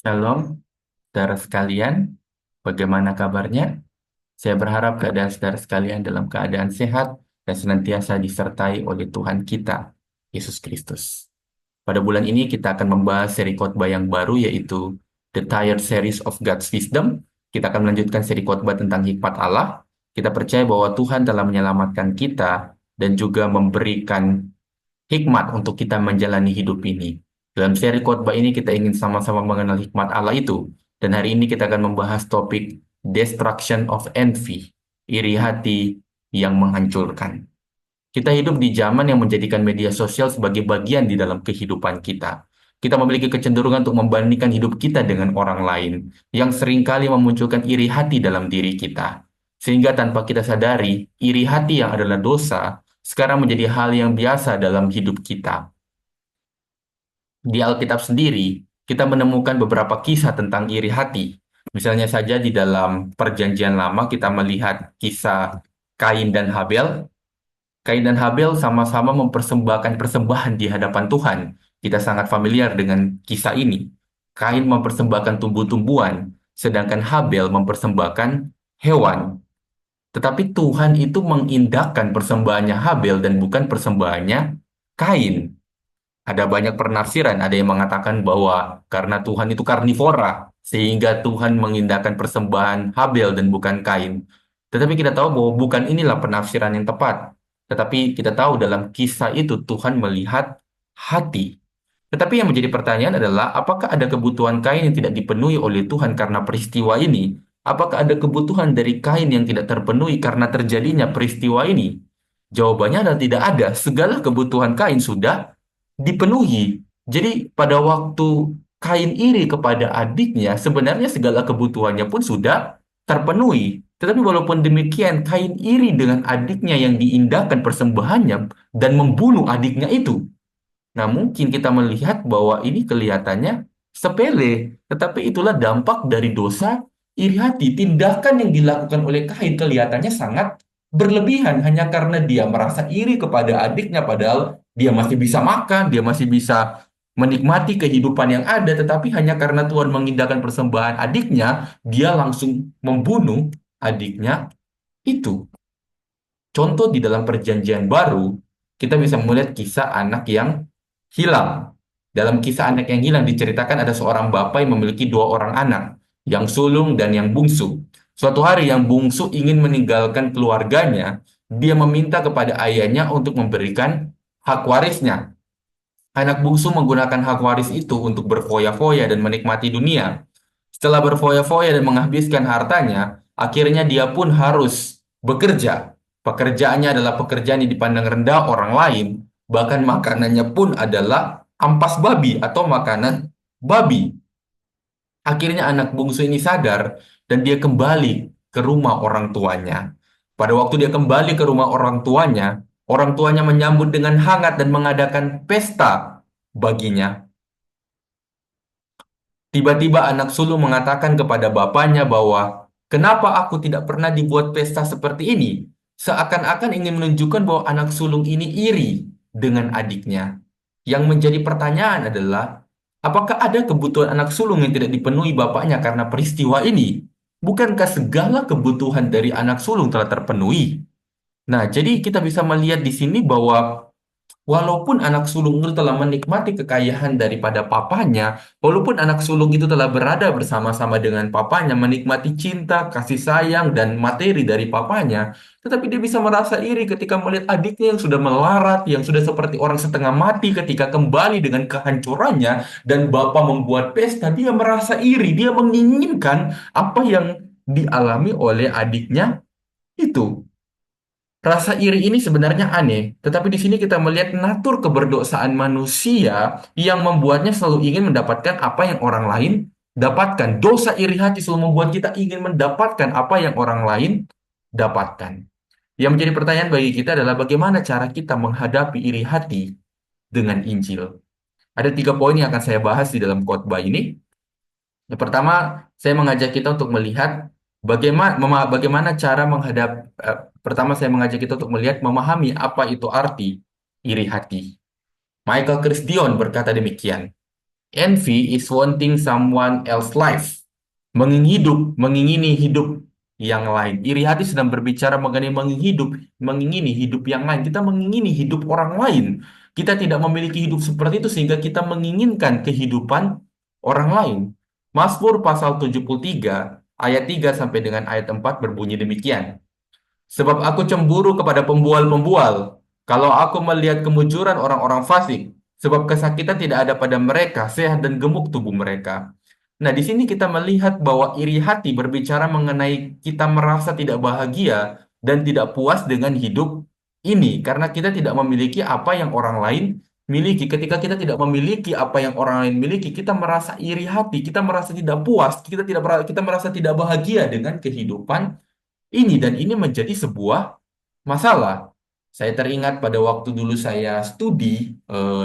Shalom, saudara sekalian. Bagaimana kabarnya? Saya berharap keadaan saudara sekalian dalam keadaan sehat dan senantiasa disertai oleh Tuhan kita, Yesus Kristus. Pada bulan ini kita akan membahas seri khotbah yang baru yaitu The Tired Series of God's Wisdom. Kita akan melanjutkan seri khotbah tentang hikmat Allah. Kita percaya bahwa Tuhan telah menyelamatkan kita dan juga memberikan hikmat untuk kita menjalani hidup ini. Dalam seri khotbah ini kita ingin sama-sama mengenal hikmat Allah itu. Dan hari ini kita akan membahas topik Destruction of Envy, iri hati yang menghancurkan. Kita hidup di zaman yang menjadikan media sosial sebagai bagian di dalam kehidupan kita. Kita memiliki kecenderungan untuk membandingkan hidup kita dengan orang lain, yang seringkali memunculkan iri hati dalam diri kita. Sehingga tanpa kita sadari, iri hati yang adalah dosa, sekarang menjadi hal yang biasa dalam hidup kita. Di Alkitab sendiri, kita menemukan beberapa kisah tentang iri hati. Misalnya saja di dalam Perjanjian Lama kita melihat kisah Kain dan Habel. Kain dan Habel sama-sama mempersembahkan persembahan di hadapan Tuhan. Kita sangat familiar dengan kisah ini. Kain mempersembahkan tumbuh-tumbuhan, sedangkan Habel mempersembahkan hewan. Tetapi Tuhan itu mengindahkan persembahannya Habel dan bukan persembahannya Kain. Ada banyak penafsiran, ada yang mengatakan bahwa karena Tuhan itu karnivora, sehingga Tuhan mengindahkan persembahan Habel dan bukan Kain. Tetapi kita tahu bahwa bukan inilah penafsiran yang tepat. Tetapi kita tahu dalam kisah itu Tuhan melihat hati. Tetapi yang menjadi pertanyaan adalah, apakah ada kebutuhan Kain yang tidak dipenuhi oleh Tuhan karena peristiwa ini? Apakah ada kebutuhan dari Kain yang tidak terpenuhi karena terjadinya peristiwa ini? Jawabannya adalah tidak ada. Segala kebutuhan Kain sudah dipenuhi. Jadi pada waktu Kain iri kepada adiknya, sebenarnya segala kebutuhannya pun sudah terpenuhi. Tetapi walaupun demikian, Kain iri dengan adiknya yang diindahkan persembahannya dan membunuh adiknya itu. Nah, mungkin kita melihat bahwa ini kelihatannya sepele, tetapi itulah dampak dari dosa iri hati. Tindakan yang dilakukan oleh Kain kelihatannya sangat berlebihan hanya karena dia merasa iri kepada adiknya, padahal dia masih bisa makan, dia masih bisa menikmati kehidupan yang ada, tetapi hanya karena Tuhan mengindahkan persembahan adiknya, dia langsung membunuh adiknya itu. Contoh di dalam Perjanjian Baru, kita bisa melihat kisah anak yang hilang. Dalam kisah anak yang hilang diceritakan ada seorang bapak yang memiliki dua orang anak, yang sulung dan yang bungsu. Suatu hari yang bungsu ingin meninggalkan keluarganya, dia meminta kepada ayahnya untuk memberikan hak warisnya. Anak bungsu menggunakan hak waris itu untuk berfoya-foya dan menikmati dunia. Setelah berfoya-foya dan menghabiskan hartanya, akhirnya dia pun harus bekerja. Pekerjaannya adalah pekerjaan yang dipandang rendah orang lain, bahkan makanannya pun adalah ampas babi atau makanan babi. Akhirnya anak bungsu ini sadar dan dia kembali ke rumah orang tuanya. Pada waktu dia kembali ke rumah orang tuanya menyambut dengan hangat dan mengadakan pesta baginya. Tiba-tiba anak sulung mengatakan kepada bapaknya bahwa, "Kenapa aku tidak pernah dibuat pesta seperti ini?" Seakan-akan ingin menunjukkan bahwa anak sulung ini iri dengan adiknya. Yang menjadi pertanyaan adalah, apakah ada kebutuhan anak sulung yang tidak dipenuhi bapaknya karena peristiwa ini? Bukankah segala kebutuhan dari anak sulung telah terpenuhi? Nah, jadi kita bisa melihat di sini bahwa walaupun anak sulung itu telah menikmati kekayaan daripada papanya, walaupun anak sulung itu telah berada bersama-sama dengan papanya, menikmati cinta, kasih sayang, dan materi dari papanya, tetapi dia bisa merasa iri ketika melihat adiknya yang sudah melarat, yang sudah seperti orang setengah mati ketika kembali dengan kehancurannya, dan bapak membuat pesta, dia merasa iri, dia menginginkan apa yang dialami oleh adiknya itu. Rasa iri ini sebenarnya aneh, tetapi di sini kita melihat natur keberdosaan manusia yang membuatnya selalu ingin mendapatkan apa yang orang lain dapatkan. Dosa iri hati selalu membuat kita ingin mendapatkan apa yang orang lain dapatkan. Yang menjadi pertanyaan bagi kita adalah bagaimana cara kita menghadapi iri hati dengan Injil. Ada 3 poin yang akan saya bahas di dalam khotbah ini. Yang pertama, saya mengajak kita untuk melihat bagaimana cara pertama saya mengajak kita untuk melihat memahami apa itu arti iri hati. Michael Chris Dion berkata demikian. Envy is wanting someone else life. Mengingini hidup yang lain. Iri hati sedang berbicara mengenai mengingini hidup yang lain. Kita mengingini hidup orang lain. Kita tidak memiliki hidup seperti itu sehingga kita menginginkan kehidupan orang lain. Mazmur pasal 73 ayat 3 sampai dengan ayat 4 berbunyi demikian. Sebab aku cemburu kepada pembual-pembual, kalau aku melihat kemujuran orang-orang fasik, sebab kesakitan tidak ada pada mereka, sehat dan gemuk tubuh mereka. Nah, di sini kita melihat bahwa iri hati berbicara mengenai kita merasa tidak bahagia dan tidak puas dengan hidup ini, karena kita tidak memiliki apa yang orang lain miliki. Ketika kita tidak memiliki apa yang orang lain miliki, kita merasa iri hati, kita merasa tidak puas, kita merasa tidak bahagia dengan kehidupan ini, dan ini menjadi sebuah masalah. Saya teringat pada waktu dulu saya studi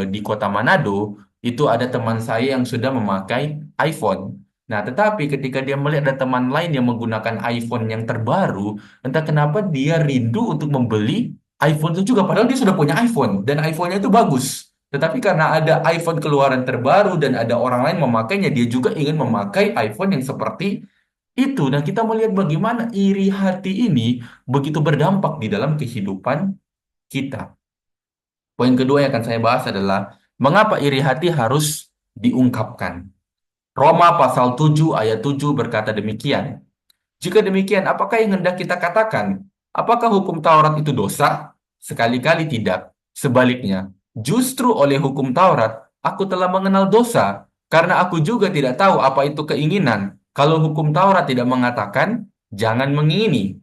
di kota Manado, itu ada teman saya yang sudah memakai iPhone. Nah, tetapi ketika dia melihat ada teman lain yang menggunakan iPhone yang terbaru, entah kenapa dia rindu untuk membeli iPhone itu juga, padahal dia sudah punya iPhone dan iPhone-nya itu bagus. Tetapi karena ada iPhone keluaran terbaru dan ada orang lain memakainya, dia juga ingin memakai iPhone yang seperti itu. Nah, kita melihat bagaimana iri hati ini begitu berdampak di dalam kehidupan kita. Poin kedua yang akan saya bahas adalah mengapa iri hati harus diungkapkan. Roma pasal 7 ayat 7 berkata demikian. Jika demikian, apakah yang hendak kita katakan? Apakah hukum Taurat itu dosa? Sekali-kali tidak. Sebaliknya, justru oleh hukum Taurat, aku telah mengenal dosa, karena aku juga tidak tahu apa itu keinginan. Kalau hukum Taurat tidak mengatakan, jangan mengingini.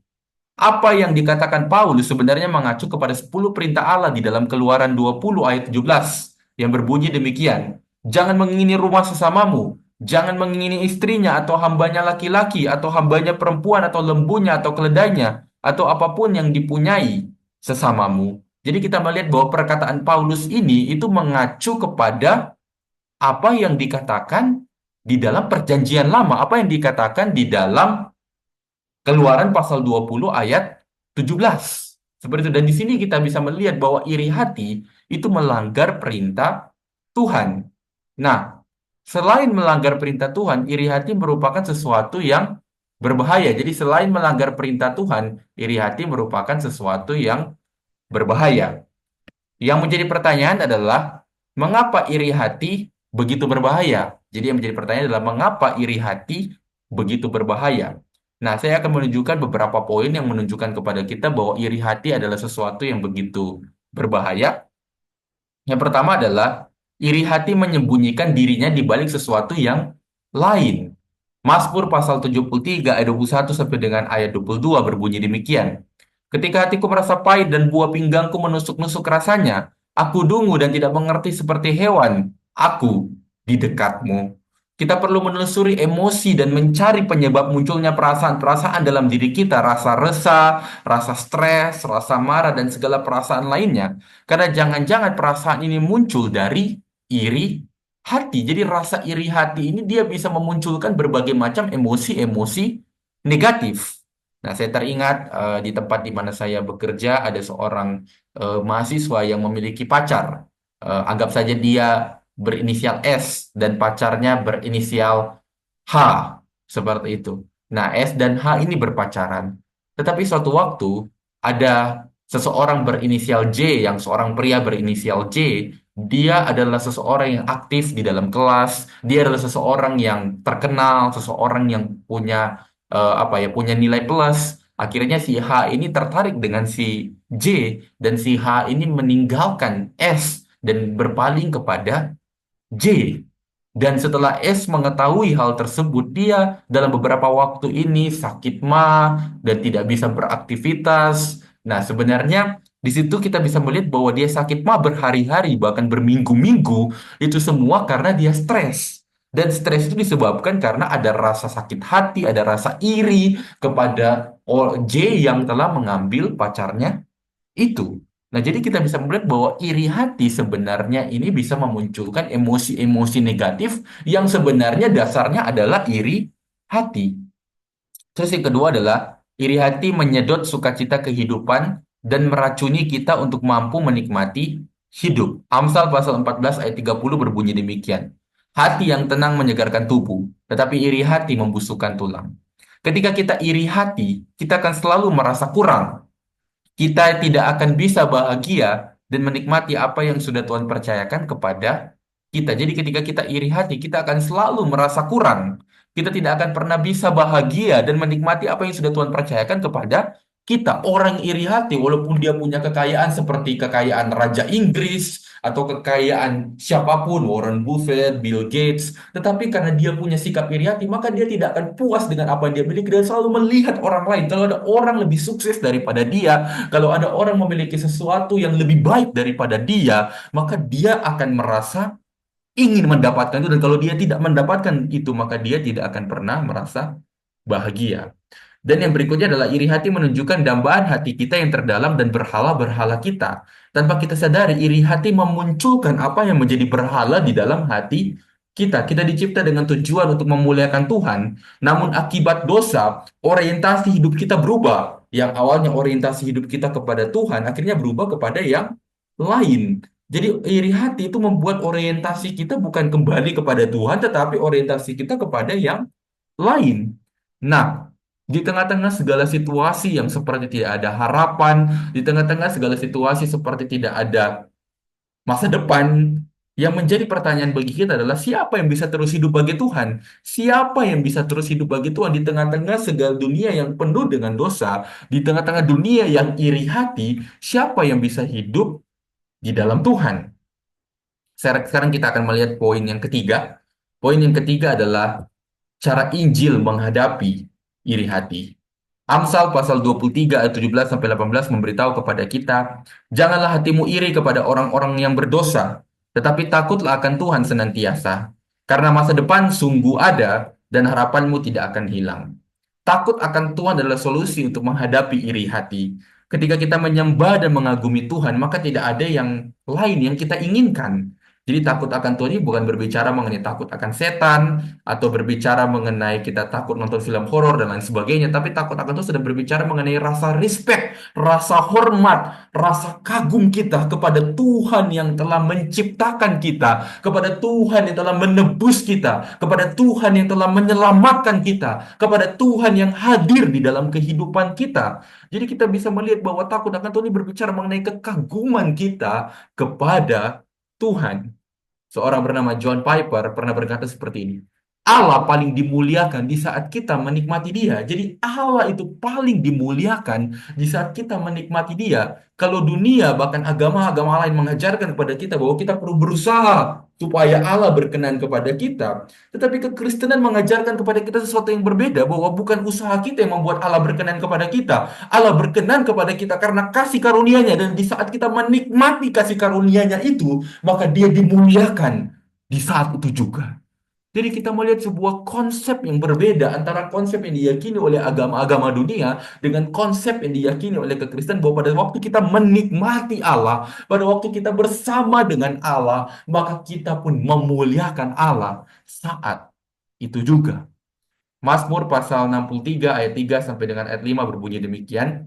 Apa yang dikatakan Paulus sebenarnya mengacu kepada 10 perintah Allah di dalam Keluaran 20 ayat 17 yang berbunyi demikian. Jangan mengingini rumah sesamamu, jangan mengingini istrinya atau hambanya laki-laki atau hambanya perempuan atau lembunya atau keledainya atau apapun yang dipunyai sesamamu. Jadi kita melihat bahwa perkataan Paulus ini itu mengacu kepada apa yang dikatakan di dalam perjanjian lama, apa yang dikatakan di dalam Keluaran pasal 20 ayat 17. Seperti itu. Dan di sini kita bisa melihat bahwa iri hati itu melanggar perintah Tuhan. Nah, selain melanggar perintah Tuhan, iri hati merupakan sesuatu yang berbahaya. Jadi selain melanggar perintah Tuhan, iri hati merupakan sesuatu yang berbahaya. Yang menjadi pertanyaan adalah, mengapa iri hati begitu berbahaya? Jadi yang menjadi pertanyaan adalah, mengapa iri hati begitu berbahaya? Nah, saya akan menunjukkan beberapa poin yang menunjukkan kepada kita bahwa iri hati adalah sesuatu yang begitu berbahaya. Yang pertama adalah, iri hati menyembunyikan dirinya di balik sesuatu yang lain. Mazmur pasal 73 ayat 21 sampai dengan ayat 22 berbunyi demikian. Ketika hatiku merasa pahit dan buah pinggangku menusuk-nusuk rasanya, aku dungu dan tidak mengerti seperti hewan. Aku di dekatmu. Kita perlu menelusuri emosi dan mencari penyebab munculnya perasaan-perasaan dalam diri kita, rasa resah, rasa stres, rasa marah, dan segala perasaan lainnya. Karena jangan-jangan perasaan ini muncul dari iri hati. Jadi rasa iri hati ini dia bisa memunculkan berbagai macam emosi-emosi negatif. Nah, saya teringat di tempat di mana saya bekerja ada seorang mahasiswa yang memiliki pacar. Anggap saja dia berinisial S dan pacarnya berinisial H, seperti itu. Nah, S dan H ini berpacaran. Tetapi suatu waktu ada seseorang berinisial J, yang seorang pria berinisial J, dia adalah seseorang yang aktif di dalam kelas, dia adalah seseorang yang terkenal, seseorang yang punya apa ya, punya nilai plus. Akhirnya si H ini tertarik dengan si J dan si H ini meninggalkan S dan berpaling kepada J. Dan setelah S mengetahui hal tersebut, dia dalam beberapa waktu ini sakit mah dan tidak bisa beraktivitas. Nah, sebenarnya di situ kita bisa melihat bahwa dia sakit mah berhari-hari, bahkan berminggu-minggu, itu semua karena dia stres. Dan stres itu disebabkan karena ada rasa sakit hati, ada rasa iri kepada J yang telah mengambil pacarnya itu. Nah, jadi kita bisa melihat bahwa iri hati sebenarnya ini bisa memunculkan emosi-emosi negatif yang sebenarnya dasarnya adalah iri hati. Terus yang kedua adalah iri hati menyedot sukacita kehidupan dan meracuni kita untuk mampu menikmati hidup. Amsal pasal 14 ayat 30 berbunyi demikian. Hati yang tenang menyegarkan tubuh, tetapi iri hati membusukkan tulang. Ketika kita iri hati, kita akan selalu merasa kurang. Kita tidak akan bisa bahagia dan menikmati apa yang sudah Tuhan percayakan kepada kita. Jadi ketika kita iri hati, kita akan selalu merasa kurang. Kita tidak akan pernah bisa bahagia dan menikmati apa yang sudah Tuhan percayakan kepada kita. Orang iri hati, walaupun dia punya kekayaan seperti kekayaan Raja Inggris atau kekayaan siapapun, Warren Buffett, Bill Gates, tetapi karena dia punya sikap iri hati, maka dia tidak akan puas dengan apa yang dia miliki dan selalu melihat orang lain. Kalau ada orang lebih sukses daripada dia, kalau ada orang memiliki sesuatu yang lebih baik daripada dia, maka dia akan merasa ingin mendapatkan itu. Dan kalau dia tidak mendapatkan itu, maka dia tidak akan pernah merasa bahagia. Dan yang berikutnya adalah iri hati menunjukkan dambaan hati kita yang terdalam dan berhala-berhala kita. Tanpa kita sadari, iri hati memunculkan apa yang menjadi berhala di dalam hati kita. Kita dicipta dengan tujuan untuk memuliakan Tuhan. Namun akibat dosa, orientasi hidup kita berubah. Yang awalnya orientasi hidup kita kepada Tuhan, akhirnya berubah kepada yang lain. Jadi iri hati itu membuat orientasi kita bukan kembali kepada Tuhan, tetapi orientasi kita kepada yang lain. Nah, di tengah-tengah segala situasi yang seperti tidak ada harapan, di tengah-tengah segala situasi seperti tidak ada masa depan, yang menjadi pertanyaan bagi kita adalah siapa yang bisa terus hidup bagi Tuhan? Siapa yang bisa terus hidup bagi Tuhan di tengah-tengah segala dunia yang penuh dengan dosa, di tengah-tengah dunia yang iri hati, siapa yang bisa hidup di dalam Tuhan? Sekarang kita akan melihat poin yang ketiga. Poin yang ketiga adalah cara Injil menghadapi iri hati. Amsal pasal 23 ayat 17 sampai 18 memberitahu kepada kita, janganlah hatimu iri kepada orang-orang yang berdosa, tetapi takutlah akan Tuhan senantiasa, karena masa depan sungguh ada dan harapanmu tidak akan hilang. Takut akan Tuhan adalah solusi untuk menghadapi iri hati. Ketika kita menyembah dan mengagumi Tuhan, maka tidak ada yang lain yang kita inginkan. Jadi takut akan Tuhan ini bukan berbicara mengenai takut akan setan, atau berbicara mengenai kita takut nonton film horor dan lain sebagainya, tapi takut akan itu sedang berbicara mengenai rasa respect, rasa hormat, rasa kagum kita kepada Tuhan yang telah menciptakan kita, kepada Tuhan yang telah menebus kita, kepada Tuhan yang telah menyelamatkan kita, kepada Tuhan yang hadir di dalam kehidupan kita. Jadi kita bisa melihat bahwa takut akan Tuhan ini berbicara mengenai kekaguman kita kepada Tuhan. Seorang bernama John Piper pernah berkata seperti ini. Allah paling dimuliakan di saat kita menikmati Dia. Jadi Allah itu paling dimuliakan di saat kita menikmati Dia. Kalau dunia bahkan agama-agama lain mengajarkan kepada kita bahwa kita perlu berusaha supaya Allah berkenan kepada kita. Tetapi kekristenan mengajarkan kepada kita sesuatu yang berbeda, bahwa bukan usaha kita yang membuat Allah berkenan kepada kita. Allah berkenan kepada kita karena kasih karunia-Nya, dan di saat kita menikmati kasih karunia-Nya itu, maka Dia dimuliakan di saat itu juga. Jadi kita melihat sebuah konsep yang berbeda antara konsep yang diyakini oleh agama-agama dunia dengan konsep yang diyakini oleh kekristenan, bahwa pada waktu kita menikmati Allah, pada waktu kita bersama dengan Allah, maka kita pun memuliakan Allah saat itu juga. Mazmur pasal 63 ayat 3 sampai dengan ayat 5 berbunyi demikian.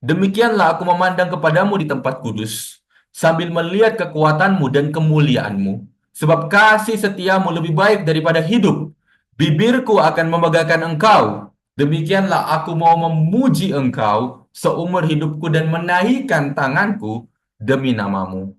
Demikianlah aku memandang kepadamu di tempat kudus, sambil melihat kekuatanmu dan kemuliaanmu. Sebab kasih setiamu lebih baik daripada hidup. Bibirku akan membanggakan engkau. Demikianlah aku mau memuji engkau seumur hidupku dan menaikkan tanganku demi namamu.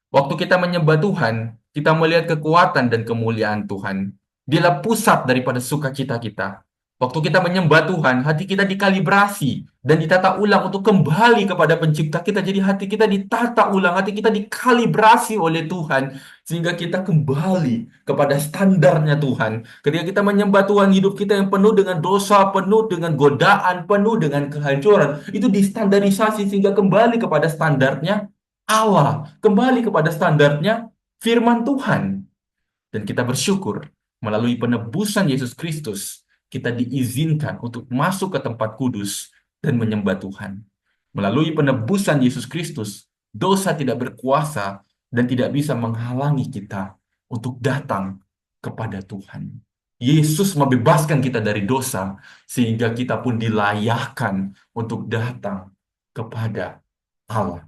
Waktu kita menyembah Tuhan, kita melihat kekuatan dan kemuliaan Tuhan. Dialah pusat daripada sukacita kita. Waktu kita menyembah Tuhan, hati kita dikalibrasi dan ditata ulang untuk kembali kepada pencipta kita. Jadi hati kita ditata ulang, hati kita dikalibrasi oleh Tuhan sehingga kita kembali kepada standarnya Tuhan. Ketika kita menyembah Tuhan, hidup kita yang penuh dengan dosa, penuh dengan godaan, penuh dengan kehancuran, itu distandarisasi sehingga kembali kepada standarnya Allah, kembali kepada standarnya firman Tuhan. Dan kita bersyukur melalui penebusan Yesus Kristus, kita diizinkan untuk masuk ke tempat kudus dan menyembah Tuhan. Melalui penebusan Yesus Kristus, dosa tidak berkuasa dan tidak bisa menghalangi kita untuk datang kepada Tuhan. Yesus membebaskan kita dari dosa, sehingga kita pun dilayakkan untuk datang kepada Allah.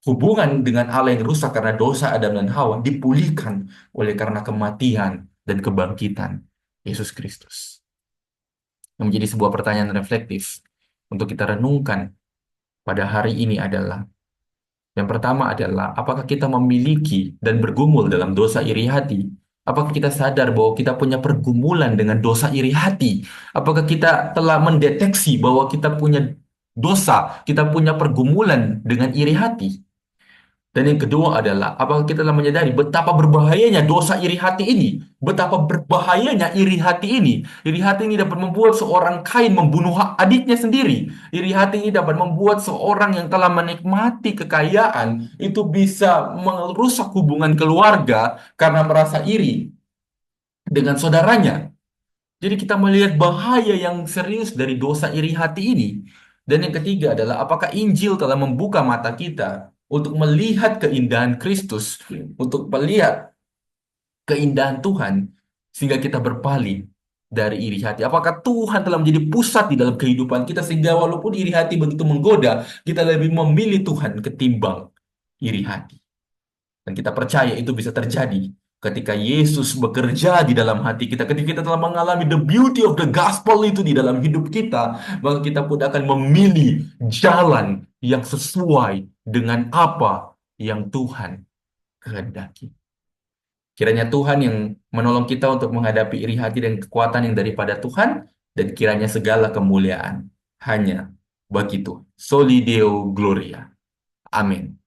Hubungan dengan Allah yang rusak karena dosa Adam dan Hawa dipulihkan oleh karena kematian dan kebangkitan Yesus Kristus. Yang menjadi sebuah pertanyaan reflektif untuk kita renungkan pada hari ini adalah, yang pertama adalah, apakah kita memiliki dan bergumul dalam dosa iri hati? Apakah kita sadar bahwa kita punya pergumulan dengan dosa iri hati? Apakah kita telah mendeteksi bahwa kita punya dosa, kita punya pergumulan dengan iri hati? Dan yang kedua adalah, apakah kita telah menyadari betapa berbahayanya dosa iri hati ini? Betapa berbahayanya iri hati ini? Iri hati ini dapat membuat seorang Kain membunuh adiknya sendiri. Iri hati ini dapat membuat seorang yang telah menikmati kekayaan itu bisa merusak hubungan keluarga karena merasa iri dengan saudaranya. Jadi kita melihat bahaya yang serius dari dosa iri hati ini. Dan yang ketiga adalah, apakah Injil telah membuka mata kita untuk melihat keindahan Kristus, untuk melihat keindahan Tuhan, sehingga kita berpaling dari iri hati. Apakah Tuhan telah menjadi pusat di dalam kehidupan kita, sehingga walaupun iri hati begitu menggoda, kita lebih memilih Tuhan ketimbang iri hati. Dan kita percaya itu bisa terjadi ketika Yesus bekerja di dalam hati kita. Ketika kita telah mengalami the beauty of the gospel itu di dalam hidup kita, maka kita pun akan memilih jalan yang sesuai dengan apa yang Tuhan kehendaki. Kiranya Tuhan yang menolong kita untuk menghadapi iri hati dan kekuatan yang daripada Tuhan, dan kiranya segala kemuliaan hanya bagi Tuhan. Soli Deo Gloria. Amin.